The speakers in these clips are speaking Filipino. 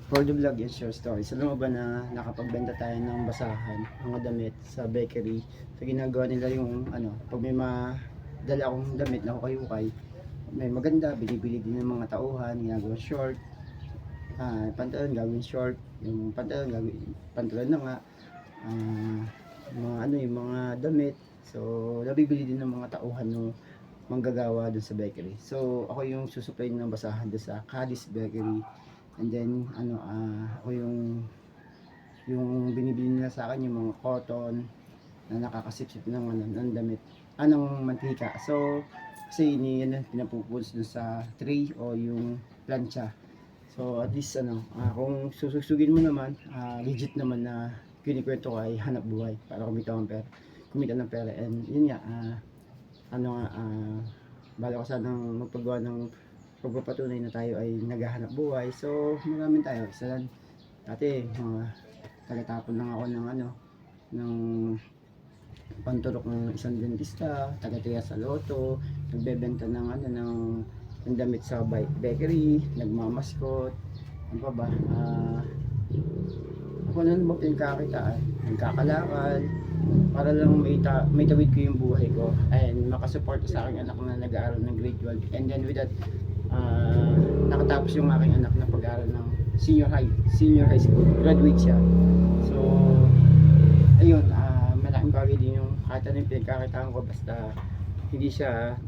For the vlog and short story, sa alam mo ba na nakapagbenta tayo ng basahan, mga damit sa bakery. So ginagawa nila yung pag may madala akong damit na hukay-hukay, may maganda, binibili din ng mga tauhan, ginagawa short, pantalon gagawin short, yung pantalon gagawin pantalon na nga, mga yung mga damit. So nabibili din ng mga tauhan ng manggagawa dun sa bakery. So ako yung susupply ng basahan dun sa Cadiz Bakery. And then ako yung binibili nila sa akin yung mga cotton na nakakasipsip ng damit, ng mantika. So kasi pinapupuls dun sa tray o yung plancha. So at least kung susugin mo naman, legit naman na kinikwento ko ay hanap buhay para kumita ng pera. And yun nga, bala ko sanang magpagawa ng pagpapatunay na tayo ay naghahanap buhay. So maraming tayo, isa lang dati tagatapon lang ako ng panturok ng isang dentista, taga-tiya sa loto, nagbebenta ng damit sa bakery, nagmamaskot, ano pa ba, ako na naman pinagkakitaan, nagkakalakal, para lang may tawid ko yung buhay ko and makasupport sa aking anak na nag-aaral ng grade 12. And then with that, nakatapos yung aking anak na pag-aaral ng senior high school, graduate siya. So ayun, malaking bagay din yung kahit ano yung pinagkakitaan ko, basta hindi siya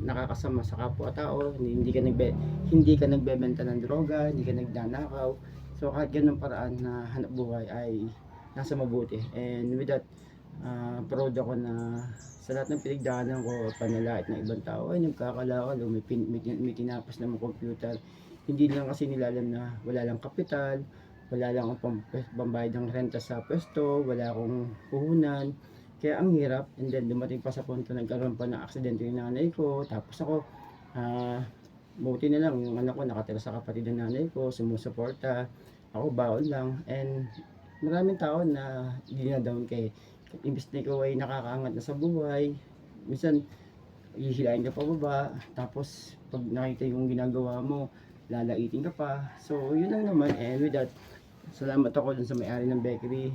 nakakasama sa kapwa-tao, hindi ka nagbebenta ng droga, hindi ka nagdanakaw. So kahit ganung paraan na hanap buhay ay nasa mabuti. And with that, proud ako na sa lahat ng pinagdaanan ko, panalait ng ibang tao ay nagkakalakal, may tinapos na mga computer. Hindi lang kasi nila alam na wala lang kapital, wala lang akong pambayad ng renta sa pwesto, wala akong puhunan. Kaya ang hirap. And then dumating pa sa punto nagkaroon pa ng aksidente yung nanay ko. Tapos ako, buti na lang yung anak ko nakatira sa kapatid ng nanay ko, sumusuporta. Ako baon lang. And maraming tao na dinadown kay imbis na ikaw ay nakakaangat na sa buhay, minsan hihilain ka pa baba, tapos pag nakita yung ginagawa mo, lalaitin ka pa. So yun lang naman. And with that, salamat ako dun sa may-ari ng bakery.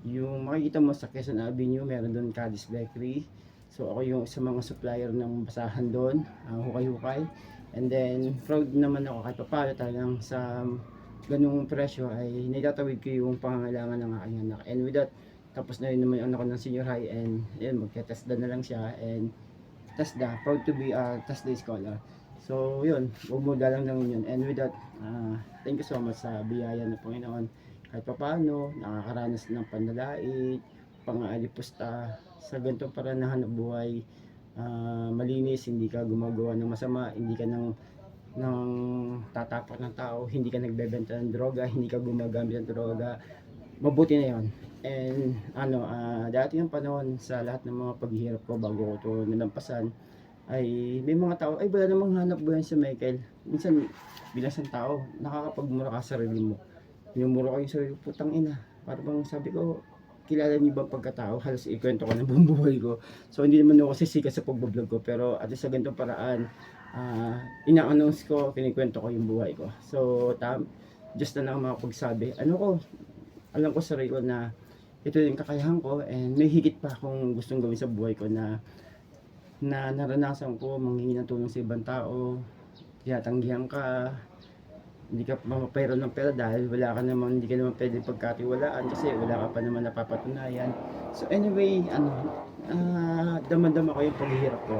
Yung makikita mo sa Quezon Avenue, meron doon Cadiz Bakery. So ako yung sa mga supplier ng basahan doon, hukay-hukay. And then proud naman ako kahit paano talagang sa ganung presyo ay naitatawid ko yung pangangailangan ng aking anak. And with that, tapos na rin naman yung anak ko ng senior high, and yun, magte-TESDA na lang siya. And TESDA, proud to be a TESDA scholar. So yun, huwag mo galang lang yun. And with that, thank you so much sa biyaya ng Panginoon. Kahit paano, nakakaranas ng panlalait, pang-aalipusta, sa ganitong paraan na hanap buhay, malinis, hindi ka gumagawa ng masama, hindi ka ng tatapak ng tao, hindi ka nagbebenta ng droga, hindi ka gumagamit ng droga, mabuti na yon. And dati yung panahon sa lahat ng mga paghihirap ko bago ko to nalampasan, ay may mga tao, ay wala namang hanap buhay si Michael. Minsan bilang isang tao, nakakapagmura ka sa sarili mo. Minumura ko yung sarili, putang ina. Para bang sabi ko, kilala niyo ba pagkatao? Halos ikwento ko ng buong buhay ko. So hindi naman ako sisikat sa pagbablog ko, pero at least sa ganitong paraan, ina-announce ko, kinikwento ko yung buhay ko. So just na lang makapagsabi, alam ko sa sarili ko na ito yung kakayahan ko, and may higit pa akong gustong gawin sa buhay ko na naranasan ko manghingi ng tulong sa ibang tao, tinatanggihan ka, hindi ka mapapayro ng pera dahil hindi ka naman pwede pagkatiwalaan kasi wala ka pa naman napapatunayan. So anyway, damang-dama ko yung paghihirap ko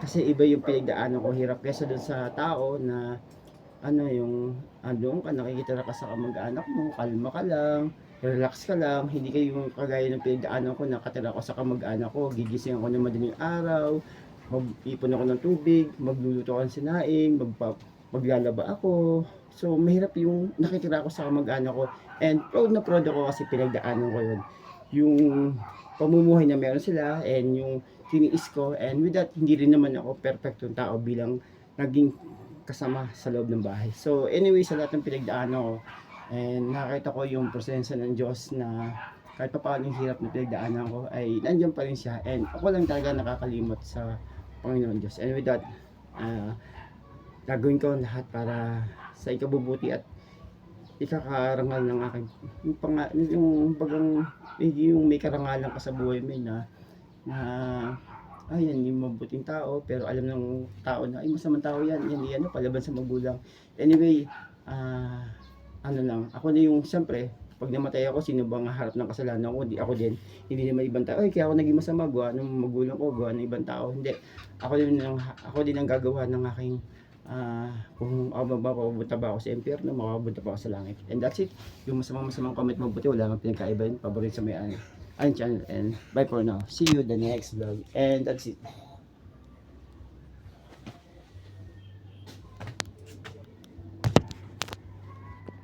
kasi iba yung pinagdaanan ko, hirap kaysa dun sa tao na doon ka, nakikita ka sa kamag-anak mo, kalma ka lang, relax ka lang, hindi kayo yung kagaya ng pinagdaanan ko, nakatira ko sa kamag-anak ko, gigising ako ng madaling araw, mag-ipon ako ng tubig, magluluto ako ng sinaing, maglalaba ako. So mahirap yung nakitira ako sa kamag-anak ko, and proud na proud ako kasi pinagdaanan ko yun. Yung pamumuhay na meron sila and yung tiniis ko, and with that, hindi rin naman ako perfectong tao bilang naging kasama sa loob ng bahay. So anyway, sa lahat ng pinagdaanan ko, and nakita ko yung presensya ng Diyos na kahit pa paano yung hirap na pinagdaanan ko ay nandiyan pa rin siya, and ako lang talaga nakakalimot sa Panginoon Diyos. And with that, gagawin ko lahat para sa ikabubuti at ikakarangal ng aking yung bagang yung may karangalan ka sa buhay mo na ayan yung mabuting tao pero alam ng tao na ay masamang tao yan, yan ano palaban sa magulang. Anyway, ano lang, ako na yung siyempre pag namatay ako, sino bang harap ng kasalanan ko? Di ako din. Hindi naman ibang tao, ay kaya ako naging masama, gawa ng magulang ko, gawa ng ibang tao. Hindi. Ako din ang gagawa ng aking kung ako mapapunta ba ako sa impyerno, makapunta ba ako sa langit. And that's it. Yung masamang comment mabuti, wala nang pinagkaiba yun. Paborito sa may channel. And bye for now. See you the next vlog. And that's it.